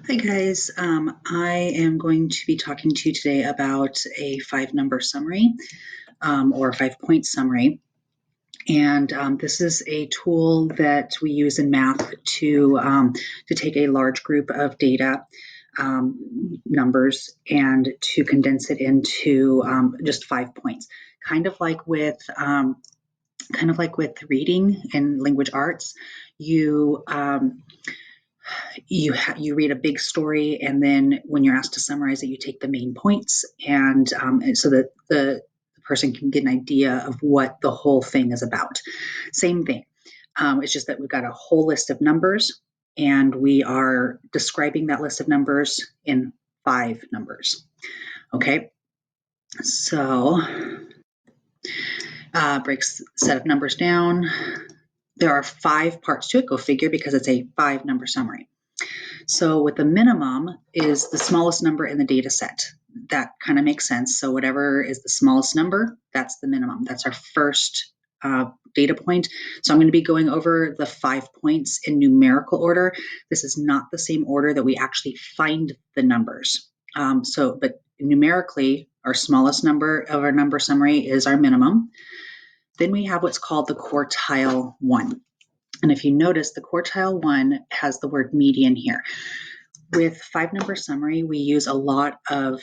Hi guys, I am going to be talking to you today about a 5-number summary or a 5-point summary. And this is a tool that we use in math to take a large group of data, numbers, and to condense it into just 5 points. Kind of like with reading and language arts, you you read a big story, and then when you're asked to summarize it, you take the main points, and so that the person can get an idea of what the whole thing is about. Same thing. It's just that we've got a whole list of numbers, and we are describing that list of numbers in 5 numbers. Okay, so breaks set of numbers down. There are 5 parts to it. Go figure, because it's a 5-number summary. So with the minimum is the smallest number in the data set. That kind of makes sense. So whatever is the smallest number, that's the minimum. That's our first data point. So I'm going to be going over the 5 points in numerical order. This is not the same order that we actually find the numbers. But numerically, our smallest number of our number summary is our minimum. Then we have what's called the quartile 1. And if you notice, the quartile 1 has the word median here. With 5-number summary, we use a lot of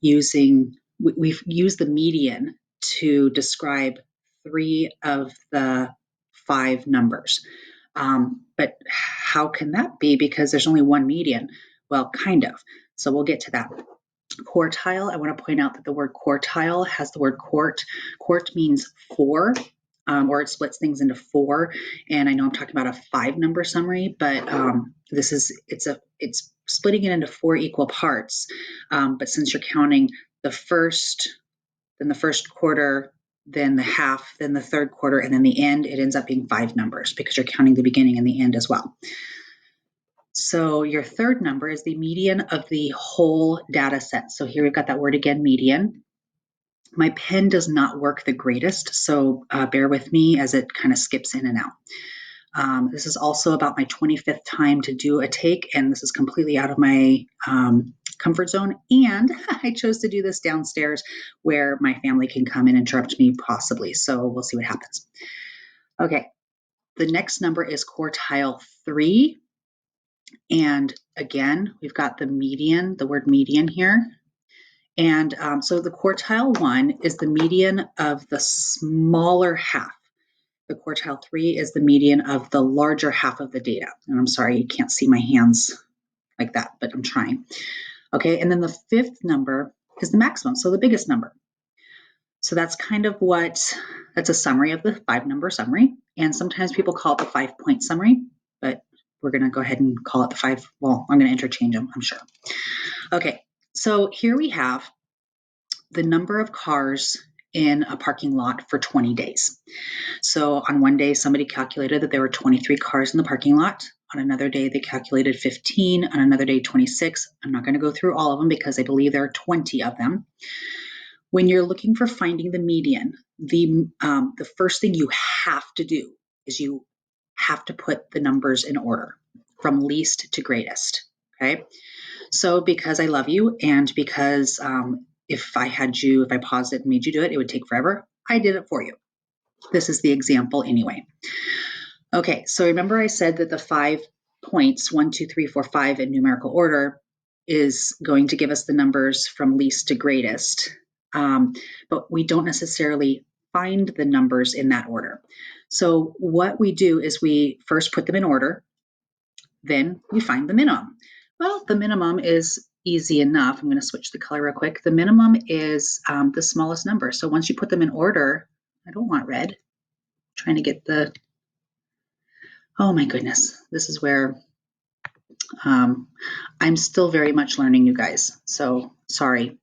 we've used the median to describe 3 of the 5 numbers. But how can that be? Because there's only one median. Well, kind of. So we'll get to that. Quartile, I want to point out that the word quartile has the word quart. Quart means 4, or it splits things into 4. And I know I'm talking about a 5-number summary, but it's splitting it into 4 equal parts. But since you're counting the first, then the first quarter, then the half, then the third quarter, and then the end, it ends up being 5 numbers because you're counting the beginning and the end as well. So your third number is the median of the whole data set. So here we've got that word again, median. My pen does not work the greatest, so bear with me as it kind of skips in and out. This is also about my 25th time to do a take, and this is completely out of my comfort zone. And I chose to do this downstairs where my family can come and interrupt me possibly. So we'll see what happens. Okay, the next number is quartile 3. And again, we've got the median, the word median here. And so the quartile 1 is the median of the smaller half. The quartile 3 is the median of the larger half of the data. And I'm sorry, you can't see my hands like that, but I'm trying. Okay, and then the 5th number is the maximum, so the biggest number. So that's kind of that's a summary of the 5-number summary. And sometimes people call it the 5-point summary, but we're going to go ahead and call it the 5. Well, I'm going to interchange them, I'm sure. Okay, so here we have the number of cars in a parking lot for 20 days. So on one day, somebody calculated that there were 23 cars in the parking lot. On another day, they calculated 15. On another day, 26. I'm not going to go through all of them because I believe there are 20 of them. When you're looking for finding the median, the first thing you have to do is you have to put the numbers in order from least to greatest. Okay. So because I love you, and because if I paused it and made you do it, it would take forever. I did it for you. This is the example anyway. Okay, so remember I said that the 5 points, 1, 2, 3, 4, 5 in numerical order is going to give us the numbers from least to greatest. But we don't necessarily find the numbers in that order. So what we do is we first put them in order, then we find the minimum. Well, the minimum is easy enough. I'm going to switch the color real quick. The minimum is the smallest number. So once you put them in order, I don't want red. I'm trying to get oh my goodness. This is where I'm still very much learning, you guys. So sorry.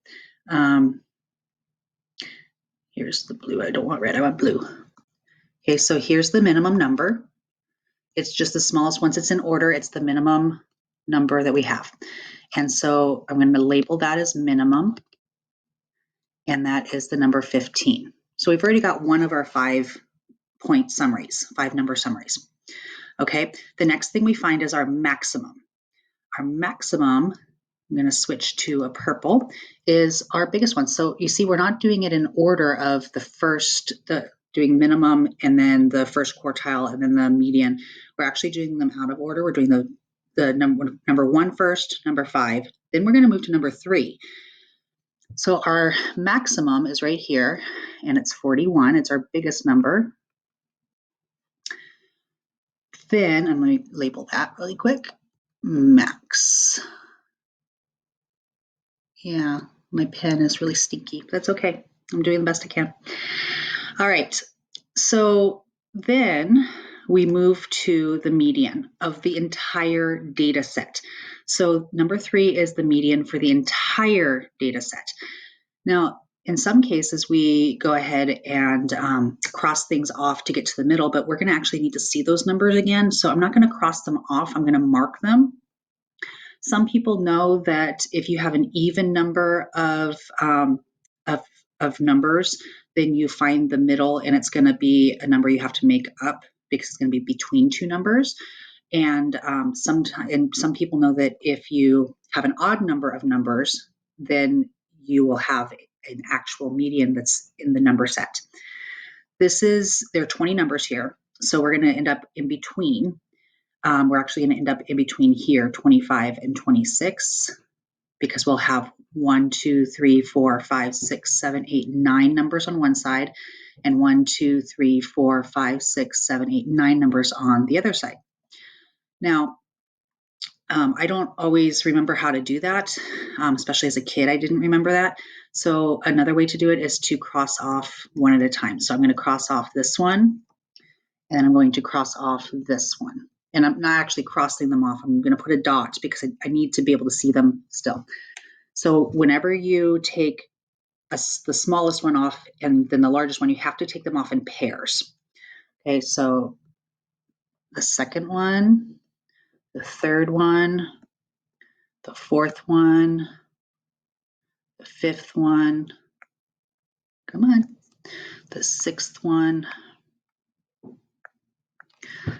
Here's the blue. I don't want red. I want blue. Okay, so here's the minimum number. It's just the smallest. Once it's in order, it's the minimum number that we have. And so I'm going to label that as minimum, and that is the number 15. So we've already got one of our 5-point summaries, 5-number summaries. Okay, the next thing we find is our maximum. our maximum, I'm going to switch to a purple, is our biggest one. So you see, we're not doing it in order of doing minimum and then the first quartile and then the median. We're actually doing them out of order. We're doing the number 1 first, number 5, then we're going to move to number 3. So our maximum is right here, and it's 41. It's our biggest number. Then, I'm going to label that really quick, max. Yeah, my pen is really stinky. That's okay. I'm doing the best I can. All right, so then we move to the median of the entire data set. So number 3 is the median for the entire data set. Now, in some cases, we go ahead and cross things off to get to the middle, but we're going to actually need to see those numbers again. So I'm not going to cross them off. I'm going to mark them. Some people know that if you have an even number of numbers, then you find the middle, and it's going to be a number you have to make up because it's going to be between 2 numbers. And some people know that if you have an odd number of numbers, then you will have an actual median that's in the number set. There are 20 numbers here, so we're going to end up in between. We're actually going to end up in between here, 25 and 26, because we'll have 1, 2, 3, 4, 5, 6, 7, 8, 9 numbers on one side, and 1, 2, 3, 4, 5, 6, 7, 8, 9 numbers on the other side. Now, I don't always remember how to do that, especially as a kid, I didn't remember that. So another way to do it is to cross off one at a time. So I'm going to cross off this one, and I'm going to cross off this one. And I'm not actually crossing them off. I'm going to put a dot because I need to be able to see them still. So whenever you take the smallest one off and then the largest one, you have to take them off in pairs. Okay, so the second one, the third one, the fourth one, the fifth one, come on, the sixth one,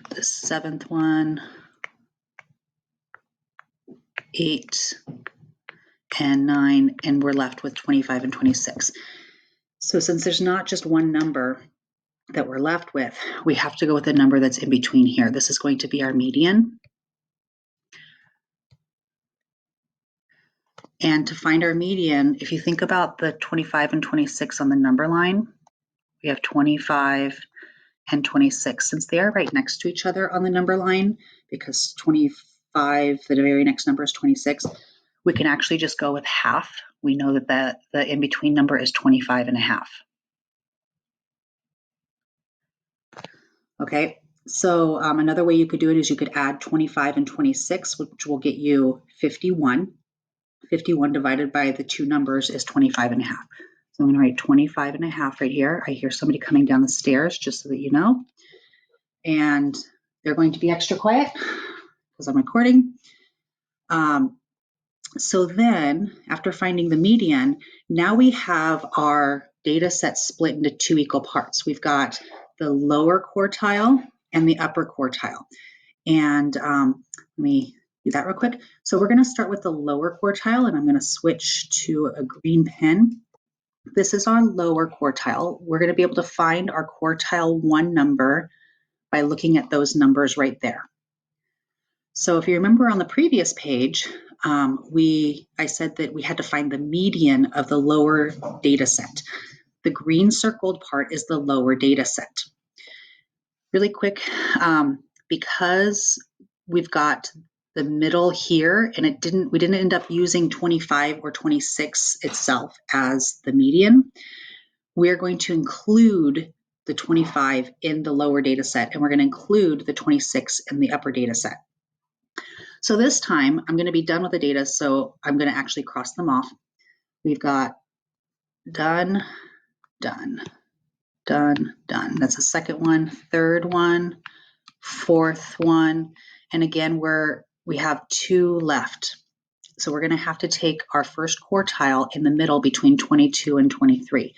the seventh one, 8 and 9, and we're left with 25 and 26. So since there's not just one number that we're left with, we have to go with a number that's in between here. This is going to be our median. And to find our median, if you think about the 25 and 26 on the number line, we have 25 and 26. Since they are right next to each other on the number line, because 25, the very next number is 26, we can actually just go with half. We know that the in-between number is 25 and a half. Okay, so another way you could do it is you could add 25 and 26, which will get you 51. 51 divided by the 2 numbers is 25 and a half. So I'm going to write 25 and a half right here. I hear somebody coming down the stairs, just so that you know. And they're going to be extra quiet because I'm recording. So then, after finding the median, now we have our data set split into 2 equal parts. We've got the lower quartile and the upper quartile. And let me do that real quick. So we're going to start with the lower quartile, and I'm going to switch to a green pen. This is our lower quartile. We're going to be able to find our quartile 1 number by looking at those numbers right there. So if you remember on the previous page, I said that we had to find the median of the lower data set. The green circled part is the lower data set. Really quick, because we've got the middle here, and we didn't end up using 25 or 26 itself as the median, we're going to include the 25 in the lower data set, and we're going to include the 26 in the upper data set. So this time I'm going to be done with the data, so I'm going to actually cross them off. We've got done, done, done, done. That's the second one, third one, fourth one, and again we have 2 left. So we're going to have to take our first quartile in the middle between 22 and 23.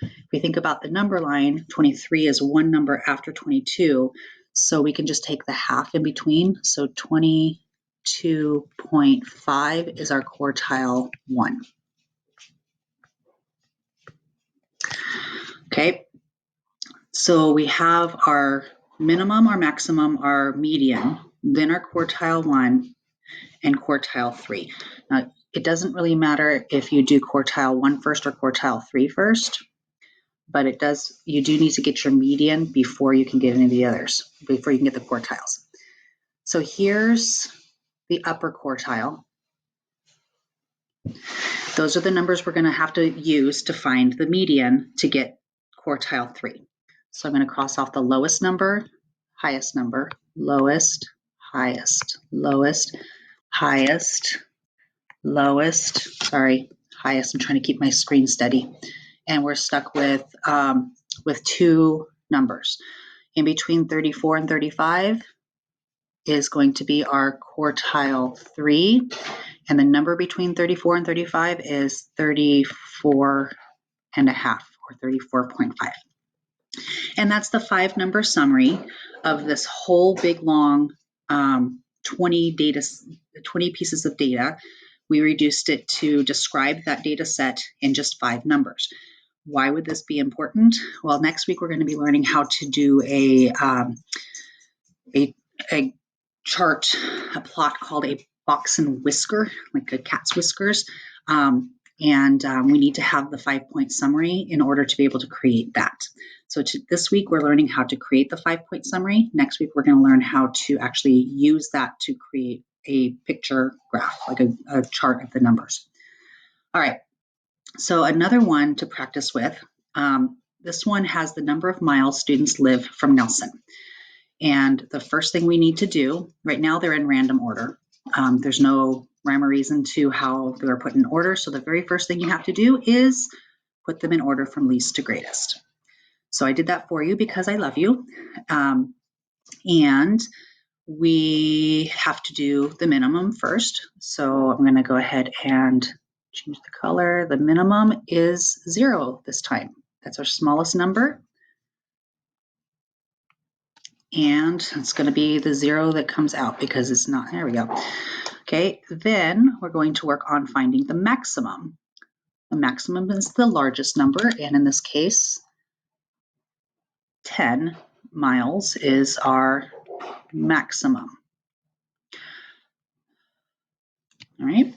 If we think about the number line, 23 is 1 number after 22, so we can just take the half in between. So 22 2.5 is our quartile 1. Okay, so we have our minimum, our maximum, our median, then our quartile 1 and quartile 3. Now, it doesn't really matter if you do quartile 1 first or quartile 3 first, but you do need to get your median before you can get any of the others, before you can get the quartiles. So here's the upper quartile. Those are the numbers we're going to have to use to find the median to get quartile 3. So I'm going to cross off the lowest number, lowest, highest, lowest, highest, lowest, sorry, highest. I'm trying to keep my screen steady. And we're stuck with 2 numbers. In between 34 and 35 is going to be our quartile 3. And the number between 34 and 35 is 34 and a half, or 34.5. And that's the 5-number summary of this whole big long 20 pieces of data. We reduced it to describe that data set in just 5 numbers. Why would this be important? Well, next week we're going to be learning how to do a chart, a plot called a box and whisker, like a cat's whiskers. We need to have the 5-point summary in order to be able to create that. So this week we're learning how to create the 5-point summary. Next week we're going to learn how to actually use that to create a picture graph, like a chart of the numbers. All right. So another one to practice with, this one has the number of miles students live from Nelson. And the first thing we need to do, right now they're in random order. There's no rhyme or reason to how they were put in order. So the very first thing you have to do is put them in order from least to greatest. So I did that for you because I love you. And we have to do the minimum first. So I'm going to go ahead and change the color. The minimum is 0 this time. That's our smallest number. And it's going to be the 0 that comes out because it's not, there we go. Okay, then we're going to work on finding the maximum. The maximum is the largest number, and in this case, 10 miles is our maximum. All right,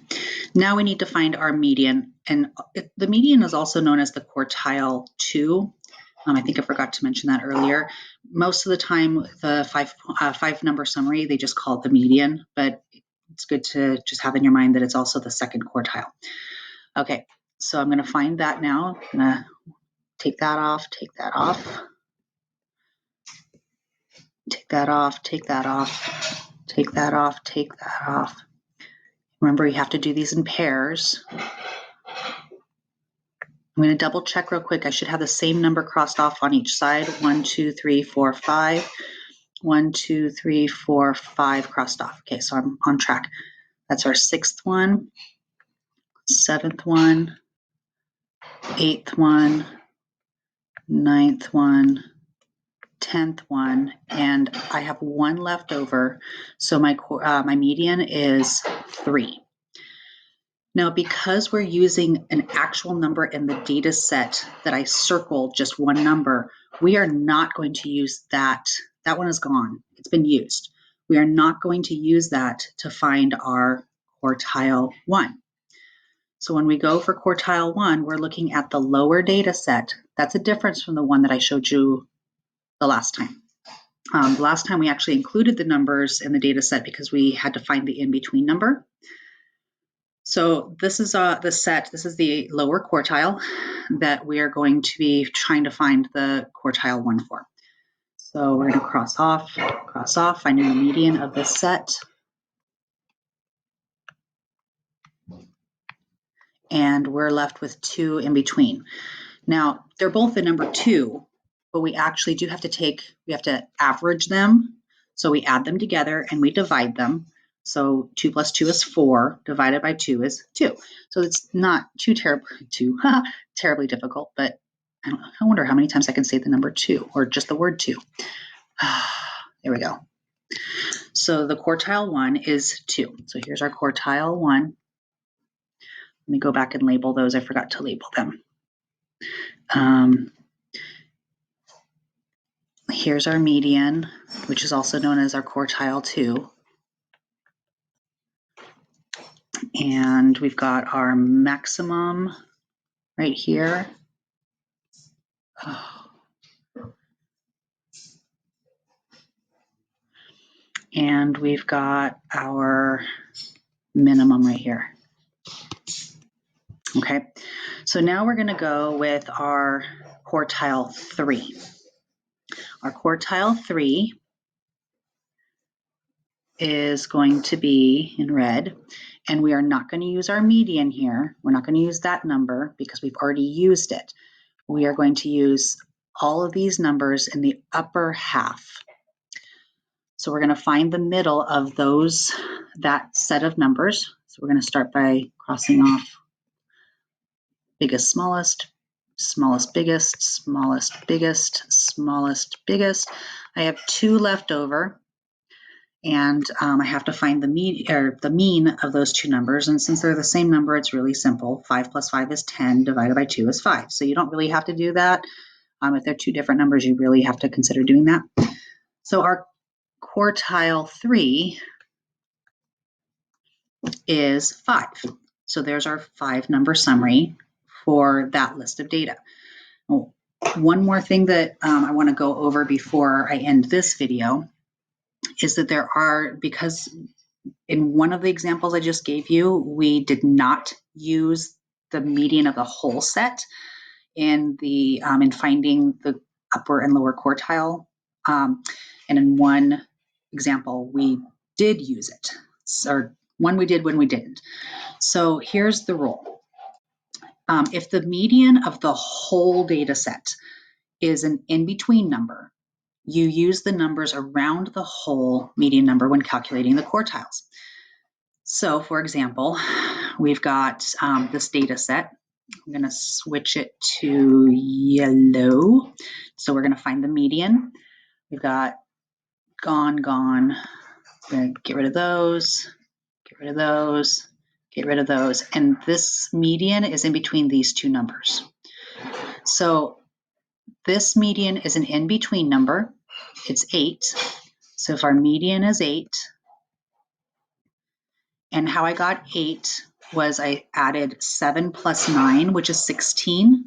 now we need to find our median, and the median is also known as the quartile 2. I think I forgot to mention that earlier. Most of the time, the 5-number summary, they just call it the median, but it's good to just have in your mind that it's also the second quartile. Okay, so I'm going to find that now. I'm going to take that off, take that off, take that off, take that off, take that off, take that off. Remember, you have to do these in pairs. I'm going to double check real quick. I should have the same number crossed off on each side. 1, 2, 3, 4, 5. 1, 2, 3, 4, 5 crossed off. Okay, so I'm on track. That's our 6th one, 7th one, 8th one, 9th one, 10th one, and I have 1 left over. So my median is 3. Now, because we're using an actual number in the data set that I circled, just 1 number, we are not going to use that. That one is gone. It's been used. We are not going to use that to find our quartile 1. So when we go for quartile 1, we're looking at the lower data set. That's a difference from the one that I showed you the last time. The last time we actually included the numbers in the data set because we had to find the in-between number. So this is the set, this is the lower quartile that we are going to be trying to find the quartile 1 for. So we're going to cross off, finding the median of this set. And we're left with 2 in between. Now, they're both the number 2, but we actually do have to we have to average them. So we add them together and we divide them. So 2 plus 2 is 4, divided by 2 is 2. So it's not terribly difficult, but I wonder how many times I can say the number 2 or just the word 2. There we go. So the quartile 1 is 2. So here's our quartile 1. Let me go back and label those. I forgot to label them. Here's our median, which is also known as our quartile 2. And we've got our maximum right here. And we've got our minimum right here. Okay, so now we're going to go with our quartile 3. Our quartile 3 is going to be in red, and we are not going to use our median here. We're not going to use that number because we've already used it. We are going to use all of these numbers in the upper half. So we're going to find the middle of that set of numbers. So we're going to start by crossing off biggest, smallest, smallest, biggest, smallest, biggest, smallest, biggest. I have 2 left over, and I have to find the mean of those 2 numbers. And since they're the same number, it's really simple. 5 plus 5 is 10, divided by 2 is 5. So you don't really have to do that. If they're 2 different numbers, you really have to consider doing that. So our quartile 3 is 5. So there's our 5-number summary for that list of data. Oh, one more thing that I want to go over before I end this video is that because in one of the examples I just gave you, we did not use the median of the whole set in finding the upper and lower quartile. And in one example, we did use it. Or one we did when we didn't. So here's the rule. If the median of the whole data set is an in-between number, you use the numbers around the whole median number when calculating the quartiles. So for example, we've got this data set. I'm going to switch it to yellow. So we're going to find the median. We've got gone, gone. We're going to get rid of those, get rid of those, get rid of those. And this median is in between these 2 numbers. So this median is an in-between number. It's 8. So if our median is 8, and how I got 8 was I added 7 plus 9, which is 16.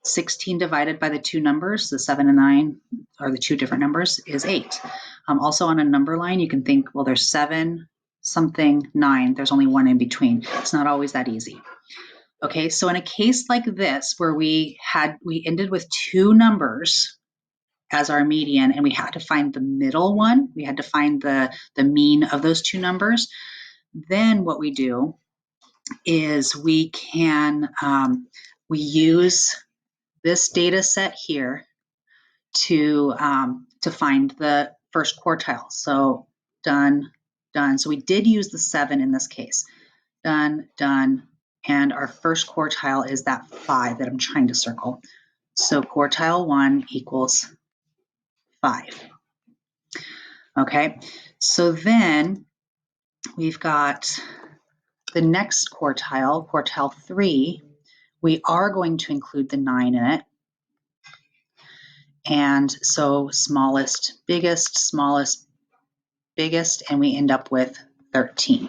16 divided by the 2 numbers, the 7 and 9 are the 2 different numbers, is 8. Also on a number line, you can think, well, there's 7, something, 9. There's only 1 in between. It's not always that easy. Okay, so in a case like this, where we ended with 2 numbers as our median, and we had to find the middle one, we had to find the mean of those 2 numbers, then what we do is we use this data set here to find the first quartile. So done, done. So we did use the 7 in this case. Done, done. And our first quartile is that 5 that I'm trying to circle. So quartile 1 equals 5. Okay, so then we've got the next quartile, quartile 3. We are going to include the 9 in it. And so smallest, biggest, biggest, and we end up with 13.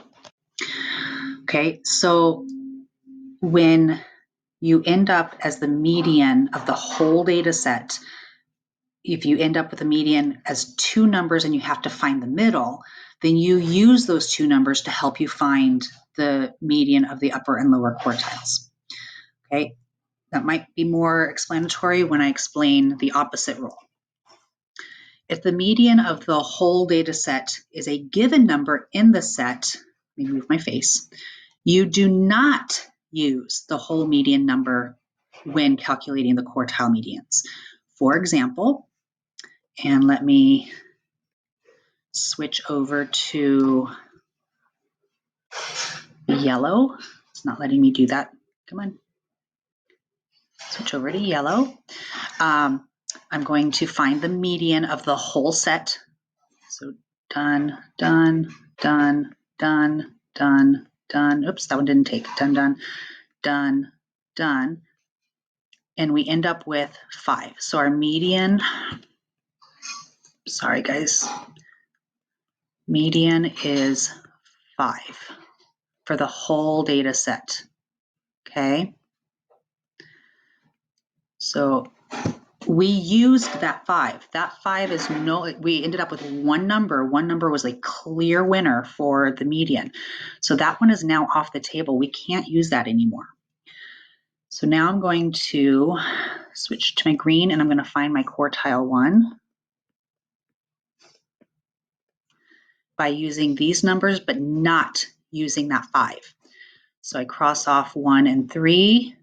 Okay, so when you end up as the median of the whole data set, if you end up with a median as 2 numbers and you have to find the middle, then you use those 2 numbers to help you find the median of the upper and lower quartiles. Okay, that might be more explanatory when I explain the opposite rule. If the median of the whole data set is a given number in the set, let me move my face, you do not use the whole median number when calculating the quartile medians. For example, and let me switch over to yellow. It's not letting me do that. Come on. Switch over to yellow. I'm going to find the median of the whole set. So done, done, done, done, done, done. Oops, that one didn't take. Done, done, done, done. And we end up with 5. So our median, sorry guys, median is 5 for the whole data set. Okay. So we used that 5. That 5 is we ended up with one number. One number was a clear winner for the median. So that one is now off the table. We can't use that anymore. So now I'm going to switch to my green and I'm going to find my quartile 1 by using these numbers, but not using that 5. So I cross off 1 and 3,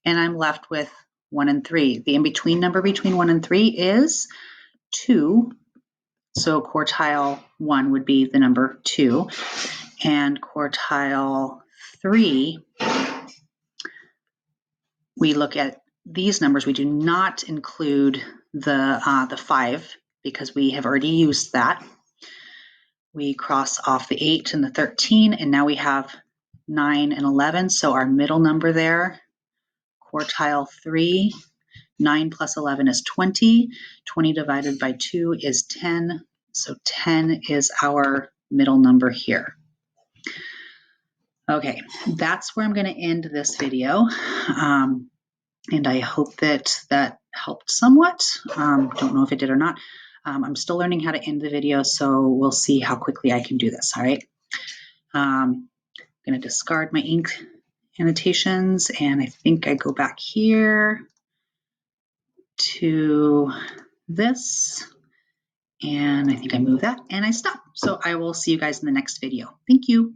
and I'm left with 1 and 3. The in-between number between 1 and 3 is 2. So quartile 1 would be the number 2. And quartile 3, we look at these numbers. We do not include the 5 because we have already used that. We cross off the 8 and the 13, and now we have 9 and 11. So our middle number there, quartile 3, 9 plus 11 is 20. 20 divided by 2 is 10. So 10 is our middle number here. Okay, that's where I'm going to end this video. And I hope that helped somewhat. Don't know if it did or not. I'm still learning how to end the video, so we'll see how quickly I can do this, all right? I'm going to discard my ink annotations, and I think I go back here to this, and I think I move that, and I stop. So I will see you guys in the next video. Thank you.